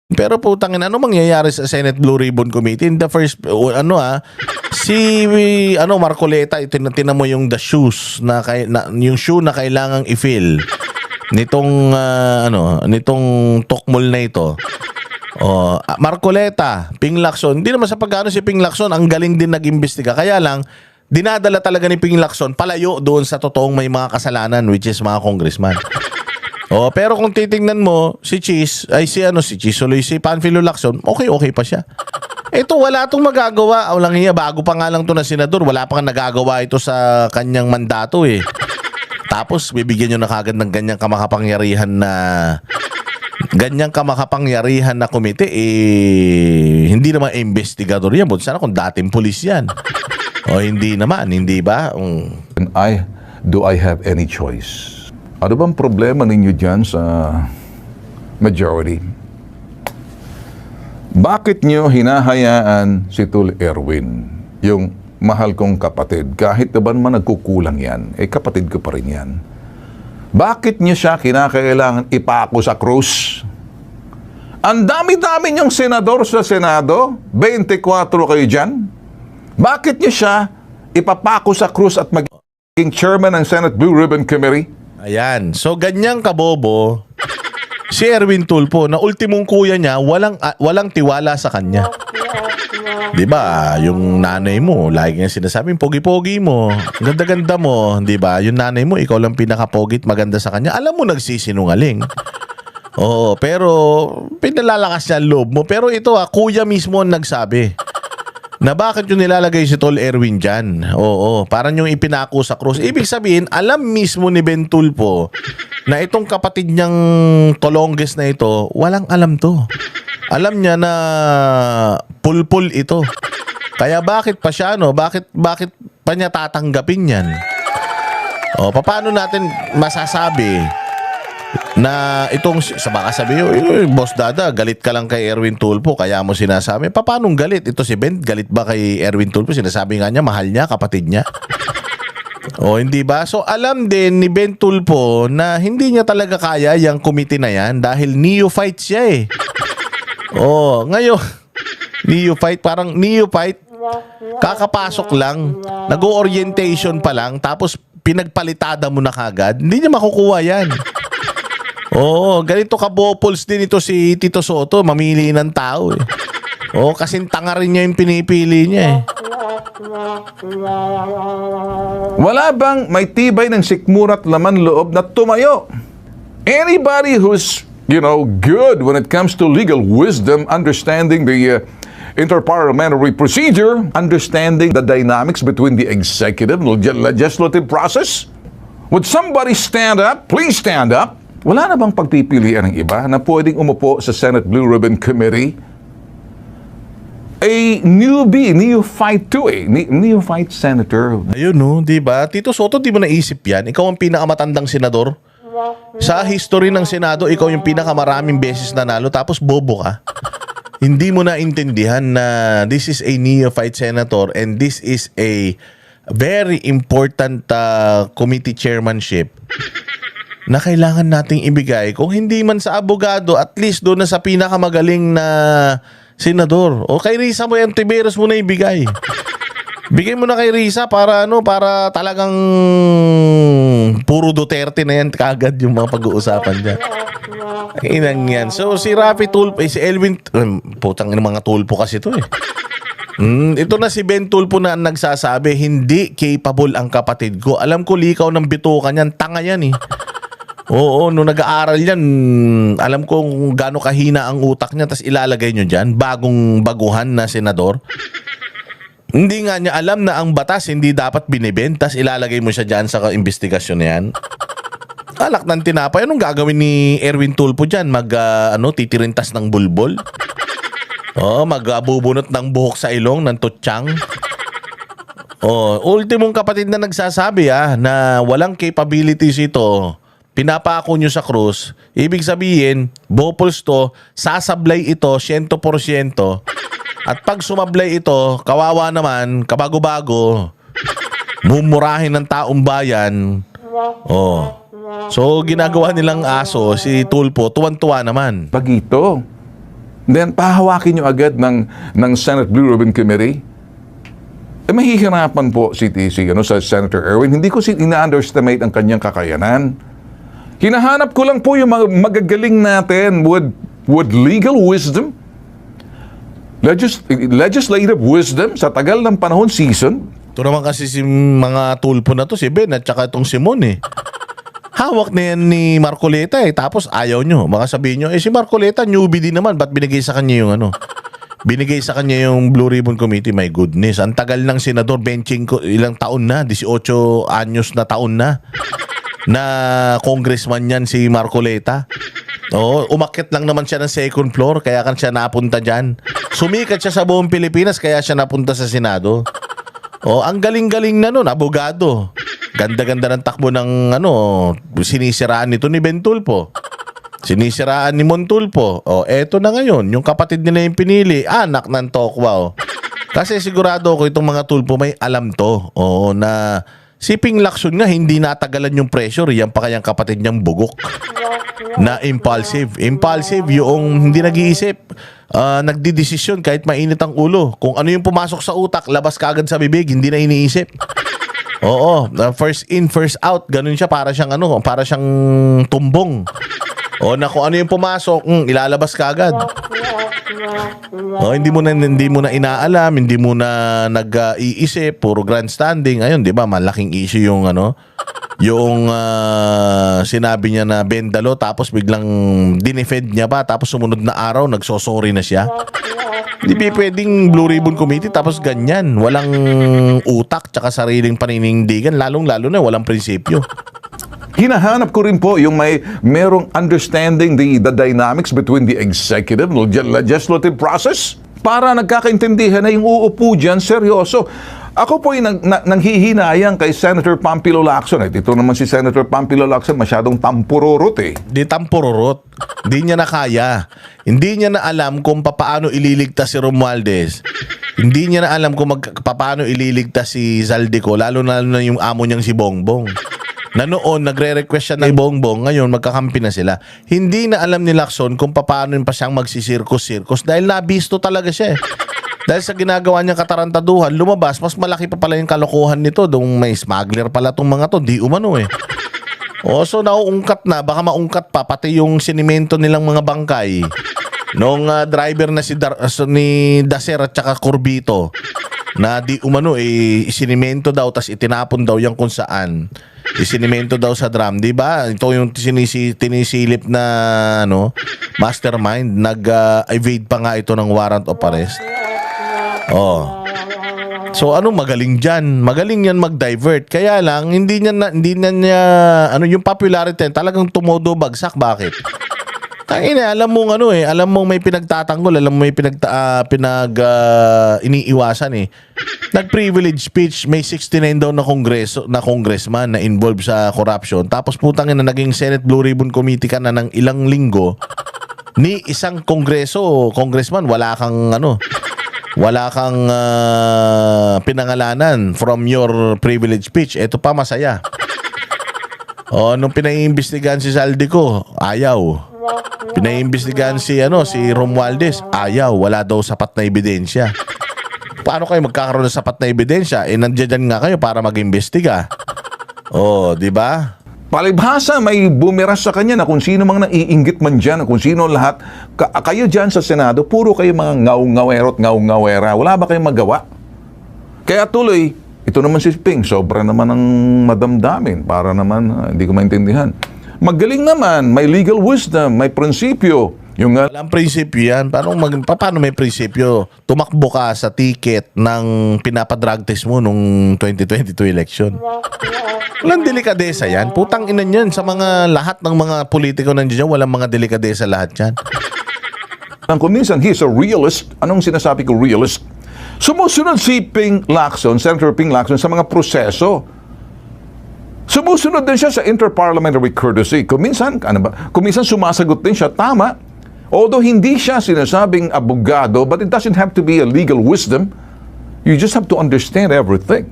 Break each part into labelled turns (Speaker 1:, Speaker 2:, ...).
Speaker 1: Pero putang ina, ano mangyayari sa Senate Blue Ribbon Committee? In the first, si Marcoleta, tinan mo yung the shoes yung shoe na kailangang i-fill nitong nitong tukmol na ito. Marcoleta, Ping Lacson, hindi naman sa pagkano si Ping Lacson, ang galing din nag-imbestiga. Kaya lang, dinadala talaga ni Ping Lacson palayo doon sa totoong may mga kasalanan, which is mga congressman. Pero kung titingnan mo, si Cheese tuloy si Panfilo Lacson, okay pa siya. Ito, wala itong magagawa. Walang hiya, bago pa nga lang ito na senador, wala pa nga nagagawa ito sa kanyang mandato eh. Tapos, bibigyan nyo na kagad ng ganyang kamakapangyarihan na komite, hindi naman investigador yan. Sana kung dating pulis yan. Hindi naman, hindi ba?
Speaker 2: And do I have any choice? Ano bang problema ninyo dyan sa majority? Bakit nyo hinahayaan si Tul Erwin, yung mahal kong kapatid, kahit naman nagkukulang yan, kapatid ko pa rin yan. Bakit nyo siya kinakailangan ipako sa krus? Ang dami-dami nyong senador sa Senado, 24 kayo dyan. Bakit nyo siya ipapako sa krus at maging chairman ng Senate Blue Ribbon Committee?
Speaker 1: Ayan. So, ganyang kabobo si Erwin Tulfo na ultimong kuya niya, walang tiwala sa kanya. Diba? Yung nanay mo, lagi nga sinasabing, pogi-pogi mo, ganda-ganda mo. Diba? Yung nanay mo, ikaw lang pinaka-pogit, maganda sa kanya. Alam mo, nagsisinungaling. Pero pinalalakas niya ang loob mo. Pero ito kuya mismo ang nagsabi na bakit yung nilalagay si Tol Erwin dyan. Parang yung ipinako sa krus. Ibig sabihin, alam mismo ni Ben Tulfo na itong kapatid niyang Tolonges na ito, walang alam to. Alam niya na pulpul ito. Kaya bakit pa siya, bakit pa niya tatanggapin yan? Paano natin masasabi na itong, baka sabi Boss Dada, galit ka lang kay Erwin Tulfo, kaya mo sinasabi. Paano galit? Ito si Ben, galit ba kay Erwin Tulfo? Sinasabi nga niya, mahal niya, kapatid niya. Hindi ba? So, alam din ni Ben Tulfo na hindi niya talaga kaya yung committee na yan dahil neophyte siya eh. Ngayon, neophyte, kakapasok lang, nag-orientation pa lang, tapos pinagpalitada mo na kagad, hindi niya makukuha yan. Ganito kabopols din ito si Tito Soto, mamili ng tao eh. Kasing tanga rin niya yung pinipili niya eh.
Speaker 2: Wala bang may tibay ng sikmura at laman loob na tumayo? Anybody who's, good when it comes to legal wisdom, understanding the interparliamentary procedure, understanding the dynamics between the executive and legislative process, would somebody stand up? Please stand up. Wala na bang pagpipilian ng iba na pwedeng umupo sa Senate Blue Ribbon Committee? Neophyte senator.
Speaker 1: Ayun di ba? Tito Soto, di mo naisip yan? Ikaw ang pinakamatandang senador. Sa history ng Senado, ikaw yung pinakamaraming beses nanalo, tapos bobo ka. Hindi mo naintindihan na this is a neophyte senator and this is a very important committee chairmanship na kailangan nating ibigay. Kung hindi man sa abogado, at least doon na sa pinakamagaling na senador. Kay Risa mo yan, Tiberos mo na ibigay. Bigay mo na kay Risa para talagang puro Duterte na yan kagad yung mga pag-uusapan dyan. Inang yan. So si Rafi Tulfo, si Elwin, putang ng mga Tulfo kasi ito eh. Ito na si Ben Tulfo na nagsasabi, hindi capable ang kapatid ko. Alam ko likaw ng bitukan yan, tanga yan eh. Nung nag-aaral yan, alam ko kung gaano kahina ang utak niya, tas ilalagay nyo dyan, baguhan na senador. Hindi nga niya alam na ang batas hindi dapat binibenta, tas ilalagay mo siya dyan sa investigasyon na yan. Alak ng tinapay, anong gagawin ni Erwin Tulfo dyan? Titirintas ng bulbol? Magbubunot ng buhok sa ilong ng tutsang? Ultimong kapatid na nagsasabi na walang capabilities ito, pinapako nyo sa krus, ibig sabihin, bopols to, sasablay ito 100%, at pag sumablay ito, kawawa naman, kabago-bago, mumurahin ng taong bayan. So, ginagawa nilang aso, si Tulfo, tuwan-tuwa naman.
Speaker 2: Bagito. then pahawakin nyo agad ng Senate Blue Ribbon Committee. Mahihirapan po si sa Senator Erwin. Hindi ko ina-underestimate ang kanyang kakayanan. Hinahanap ko lang po yung mga magagaling natin with legal wisdom, legislative wisdom sa tagal ng panahon season.
Speaker 1: Ito naman kasi si mga tulpo na to, si Ben at saka itong Simon eh. Hawak na yan ni Marcoleta eh. Tapos ayaw nyo. Baka sabihin nyo, si Marcoleta newbie din naman. Ba't binigay sa kanya yung Binigay sa kanya yung Blue Ribbon Committee. My goodness. Ang tagal ng senador. Benching ko ilang taon na. 18 anyos na taon na. Na congressman yan si Marcoleta. Umakyat lang naman siya ng second floor. Kaya kan siya napunta dyan. Sumikat siya sa buong Pilipinas. Kaya siya napunta sa Senado. Ang galing-galing na nun. Abogado. Ganda-ganda ng takbo ng sinisiraan nito ni Ben Tulfo. Sinisiraan ni Mon Tulfo. Eto na ngayon. Yung kapatid nila yung pinili. Anak ng Tokwa. Kasi sigurado ko itong mga Tulfo may alam to. Na si Ping Lacson nga hindi natagalan yung pressure. Yan pa kayang kapatid niyang bugok. Na impulsive. Impulsive yung hindi nag-iisip. Nagdidesisyon kahit mainit ang ulo. Kung ano yung pumasok sa utak, labas kaagad sa bibig. Hindi na iniisip. First in, first out. Ganun siya, para siyang para siyang tumbong. Na kung ano yung pumasok, ilalabas ka agad. Hindi mo na inaalam, hindi mo na nag-iisip, puro grandstanding. Ayun, 'di ba? Malaking issue yung yung sinabi niya na Bendalo, tapos biglang dinefend niya pa, tapos sumunod na araw nagsosorry na siya. Hindi pwedeng Blue Ribbon Committee tapos ganyan. Walang utak tsaka sariling paninindigan. Lalong-lalo na walang prinsipyo.
Speaker 2: Hinahanap ko rin po yung merong understanding the dynamics between the executive and legislative process para nagkakaintindihan na yung uupo dyan, seryoso. Ako po yung nanghihinayang kay Senator Pampilo Lacson. Ito naman si Senator Pampilo Lacson, masyadong tampururot eh.
Speaker 1: Di tampururot. Di niya na kaya. Hindi niya na alam kung paano ililigtas si Romualdez. Hindi niya na alam kung paano ililigtas si Zaldico, lalo na yung amo niyang si Bongbong. Na noon, nagre-request siya ng Bongbong, ngayon magkakampi na sila. Hindi na alam ni Lacson kung paano pa siyang magsisirkus-sirkus dahil nabisto talaga siya eh. Dahil sa ginagawa niyang katarantaduhan, lumabas, mas malaki pa pala yung kalokohan nito. Dong may smuggler pala tong mga to, di umano eh. So nauungkat na, baka maungkat pa, pati yung sinimento nilang mga bangkay. Nung driver na ni Dacer at saka Corbito, na di umano isinimento daw, tas itinapon daw yung kung saan. Isinimento daw sa drum, di ba? Ito yung tinisilip na mastermind, nag-evade pa nga ito ng warrant of arrest. So magaling diyan? Magaling yan mag-divert. Kaya lang hindi niya yung popularity talagang tumodo bagsak. Bakit? Tangina, alam mong alam mong may pinagtatanggol, alam mo may iniiwasan eh. Nag-privilege speech, may 69 daw na congressman na involved sa corruption. Tapos putang ina, naging Senate Blue Ribbon Committee ka na ng ilang linggo ni isang congressman, wala kang pinangalanan from your privilege speech. Ito pa masaya. Nung pinaiimbestigahan si Zaldico, ayaw. Pinaiimbestigahan si Romualdez, ayaw, wala daw sapat na ebidensya. Paano kayo magkakaroon ng sapat na ebidensya? Nandiyan nga kayo para mag-imbestiga. Di ba?
Speaker 2: Palibhasa, may bumiras sa kanya na kung sino mang naiinggit man dyan, kung sino lahat. Kayo dyan sa Senado, puro kayo mga ngaw-ngawerot, ngaw-ngawera. Wala ba kayong magawa? Kaya tuloy, ito naman si Ping, sobra naman ang madamdamin. Para naman, hindi ko maintindihan. Magaling naman, may legal wisdom, may prinsipyo.
Speaker 1: Walang prinsipyo yan. Paano may prinsipyo? Tumakbo ka sa ticket ng pinapadrug test mo nung 2022 election. Walang delikadesa yan. Putang ina yan. Sa lahat ng mga politiko nandiyan, walang mga delikadesa lahat yan.
Speaker 2: Kung minsan, he's a realist. Anong sinasabi ko realist? Sumusunod si Ping Lacson, Senator Ping Lacson, sa mga proseso. Sumusunod din siya sa interparliamentary courtesy. Kung minsan sumasagot din siya, tama. Although hindi siya sinasabing abogado, but it doesn't have to be a legal wisdom. You just have to understand everything.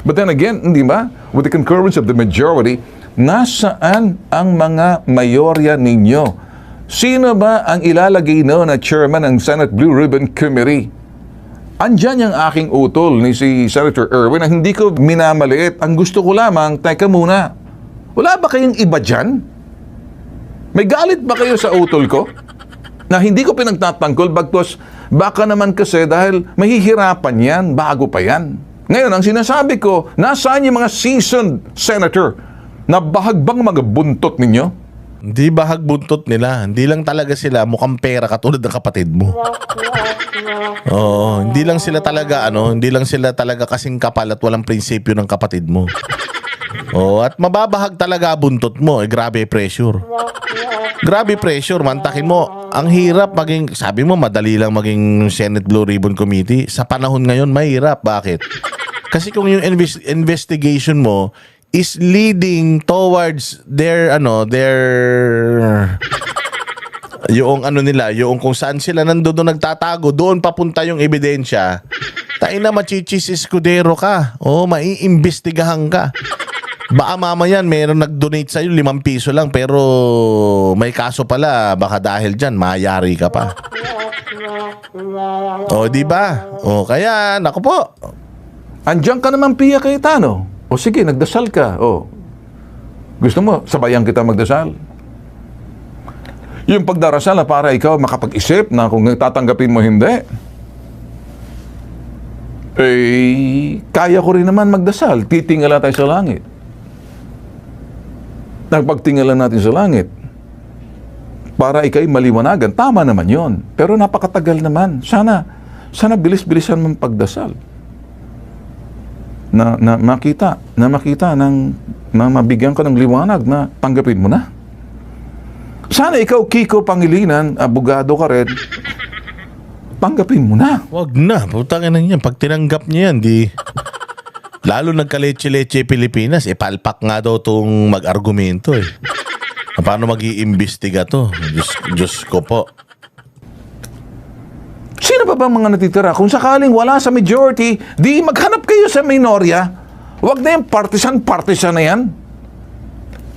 Speaker 2: But then again, hindi ba? With the concurrence of the majority, nasaan ang mga mayorya ninyo Sino ba ang ilalagay no na chairman ng Senate Blue Ribbon Committee? Andyan yung aking utol ni si Senator Erwin na hindi ko minamaliit. Ang gusto ko lamang, teka muna, wala ba kayong iba dyan? May galit ba kayo sa utol ko? Na hindi ko pinagtatanggol, bagtos baka naman kasi dahil mahihirapan yan, bago pa yan. Ngayon, ang sinasabi ko, nasaan yung mga seasoned senator na bahagbang mga buntot ninyo?
Speaker 1: Hindi bahag buntot nila. Hindi lang talaga sila mukhang pera katulad ng kapatid mo. Oo, hindi lang sila talaga hindi lang sila talaga kasing kapal at walang prinsipyo ng kapatid mo. Oh, at mababahag talaga buntot mo. Grabe pressure. Grabe pressure, mantakin mo. Ang hirap maging, sabi mo madali lang maging Senate Blue Ribbon Committee. Sa panahon ngayon, mahirap. Bakit? Kasi kung yung investigation mo is leading towards their yung nila, yung kung saan sila nandoon nagtatago, doon papunta yung ebidensya. Tayo na machichis escudero ka. O, maiimbestigahan ka. Baka mamayan meron nag-donate sa'yo 5 piso lang pero may kaso pala, baka dahil dyan mayari ka pa. O, di ba? O, kaya, naku po.
Speaker 2: Andiyan ka naman, Pia Cayetano. O sige, nagdasal ka. O, gusto mo, sabayan kita magdasal? Yung pagdarasal na para ikaw makapag-isip na kung tatanggapin mo hindi. Eh, kaya ko rin naman magdasal. Titingala tayo sa langit. Nagpagtingala natin sa langit, para ikay maliwanagan. Tama naman yon. Pero napakatagal naman. Sana bilis-bilisan mong pagdasal. Na makita na mabigyan ka ng liwanag na tanggapin mo na. Sana ikaw, Kiko Pangilinan, abogado ka rin, tanggapin mo na.
Speaker 1: Wag na, putangin na yan. Pag tinanggap niya yan, lalo nagka-leche-leche Pilipinas, palpak nga daw itong mag-argumento eh. Paano mag-iimbestiga to? Diyos ko po.
Speaker 2: Sino pa bang mga natitira? Kung sakaling wala sa majority, di maghanap kayo sa minorya. Huwag na yung partisan na yan.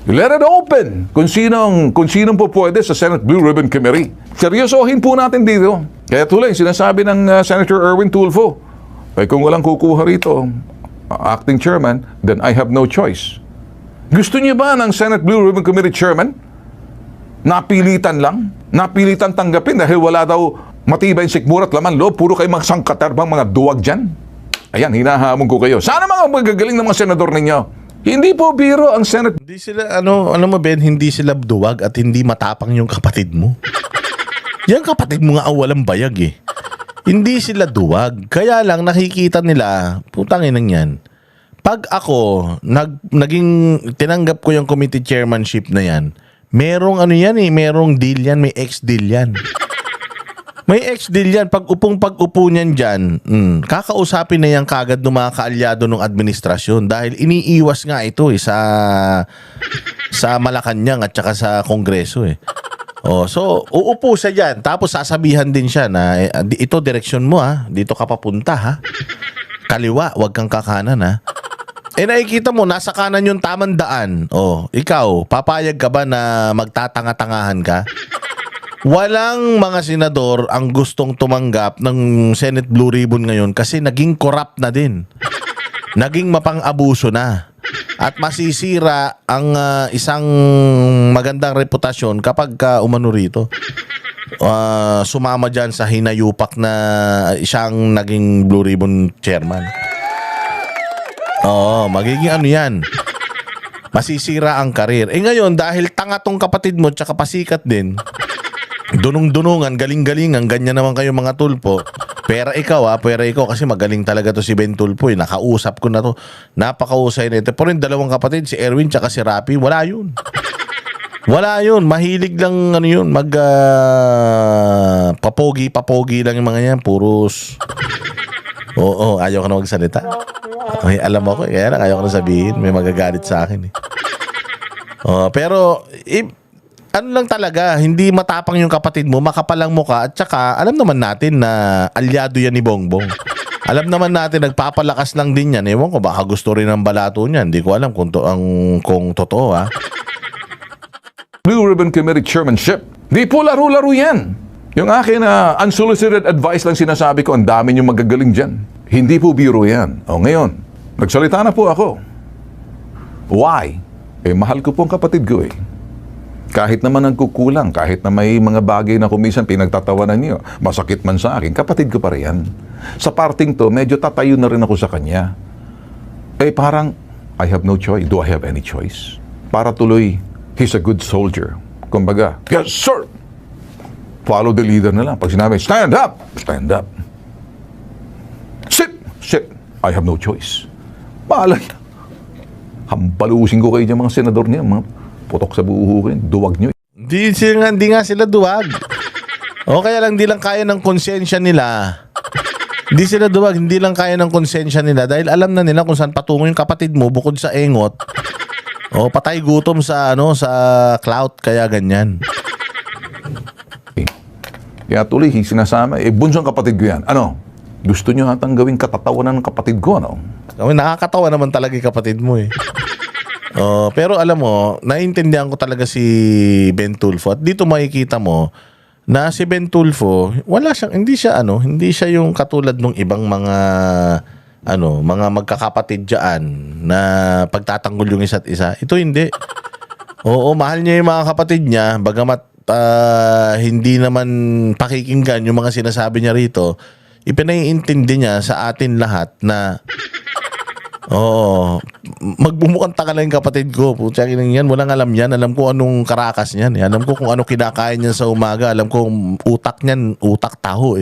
Speaker 2: Let it open kung sinong po pwede sa Senate Blue Ribbon Committee. Seryosohin po natin dito. Kaya tuloy, sinasabi ng Senator Erwin Tulfo, ay kung walang kukuha rito, acting chairman, then I have no choice. Gusto niyo ba ng Senate Blue Ribbon Committee chairman? Napilitan lang? Napilitan tanggapin dahil wala daw matibay sikmura at laman loob, puro kayo mga sangkatarbang mga duwag dyan. Ayan, hinahamon ko kayo. Sana mga magagaling ng mga senador ninyo. Hindi po biro ang Senate.
Speaker 1: Hindi sila, ano mo Ben, hindi sila duwag at hindi matapang yung kapatid mo. Yan kapatid mo nga ang walang bayag eh. Hindi sila duwag. Kaya lang nakikita nila, putangin nang yan. Pag ako, naging tinanggap ko yung committee chairmanship na yan, merong merong deal yan, may ex-deal yan. May ex-deal yan. Pag-upo niyan dyan, kakausapin na yan kagad ng mga kaalyado ng administrasyon dahil iniiwas nga ito sa Malacanang at saka sa Kongreso eh. Oh, so, uupo siya dyan. Tapos sasabihan din siya na ito direksyon mo dito ka papunta Kaliwa, wag kang kakanan nakikita mo, nasa kanan yung tamang daan. Oh, ikaw, papayag ka ba na magtatanga-tangahan ka? Walang mga senador ang gustong tumanggap ng Senate Blue Ribbon ngayon kasi naging corrupt na din. Naging mapang-abuso na. At masisira ang isang magandang reputasyon kapag umano rito. Sumama dyan sa hinayupak na siyang naging Blue Ribbon chairman. Oo, magiging yan. Masisira ang karir. Ngayon, dahil tanga tong kapatid mo tsaka pasikat din, dunong-dunungan, galing-galingan, ganyan naman kayo mga tulpo. Pera ikaw kasi magaling talaga to si Ben Tulfo nakausap ko na to. Napakausay nito. Pero yung dalawang kapatid, si Erwin tsaka si Rapi, wala yun. Wala yun. Mahilig lang papogi lang yung mga yan. Puros. Oo, ayaw ko na magsalita. Ay, alam ako, kaya lang ayaw ko na sabihin. May magagalit sa akin pero ano lang talaga, hindi matapang yung kapatid mo, makapalang mukha, at saka alam naman natin na alyado yan ni Bongbong. Alam naman natin, nagpapalakas lang din yan. Ewan ko, baka gusto rin ng balato niyan. Hindi ko alam kung totoo
Speaker 2: Blue Ribbon Committee chairmanship Di po laro-laro yan. Yung akin na unsolicited advice lang sinasabi ko, ang dami niyong magagaling dyan. Hindi po biro yan. O ngayon, nagsalita na po ako. Why? Mahal ko po ang kapatid ko Kahit naman nagkukulang, kahit na may mga bagay na kumisan pinagtatawanan niyo, masakit man sa akin, kapatid ko pa rin yan. Sa parting to, medyo tatayo na rin ako sa kanya. Parang, I have no choice. Do I have any choice? Para tuloy, he's a good soldier. Kumbaga, yes, sir! Follow the leader na lang. Pag sinabi, stand up! Stand up. Sit! Sit! I have no choice. Bahala na. Hampalusin ko kayo dyan mga senador niya, mga putok sa buhuhin, duwag nyo.
Speaker 1: Hindi nga sila duwag. O kaya lang, di lang kaya ng konsensya nila. Hindi sila duwag, hindi lang kaya ng konsensya nila dahil alam na nila kung saan patungo yung kapatid mo bukod sa engot. O patay gutom sa sa clout, kaya ganyan.
Speaker 2: Kaya tuloy, sinasama, bunsong kapatid ko yan. Ano? Gusto nyo hatang gawing katatawanan ng kapatid ko, ano?
Speaker 1: Nakakatawa naman talaga yung kapatid mo pero alam mo, naiintindihan ko talaga si Ben Tulfo. At dito makikita mo na si Ben Tulfo, hindi siya yung katulad ng ibang mga mga magkakapatid diyan na pagtatanggol yung isa't isa. Ito hindi. Oo, mahal niya yung mga kapatid niya, bagamat hindi naman pakikinggan yung mga sinasabi niya rito. Ipinaiintindi niya sa atin lahat na magbumukang taka lang yung kapatid ko. Putya yan, walang alam yan. Alam ko anong karakas niyan. Alam ko kung ano kinakain niya sa umaga. Alam ko utak niyan, utak taho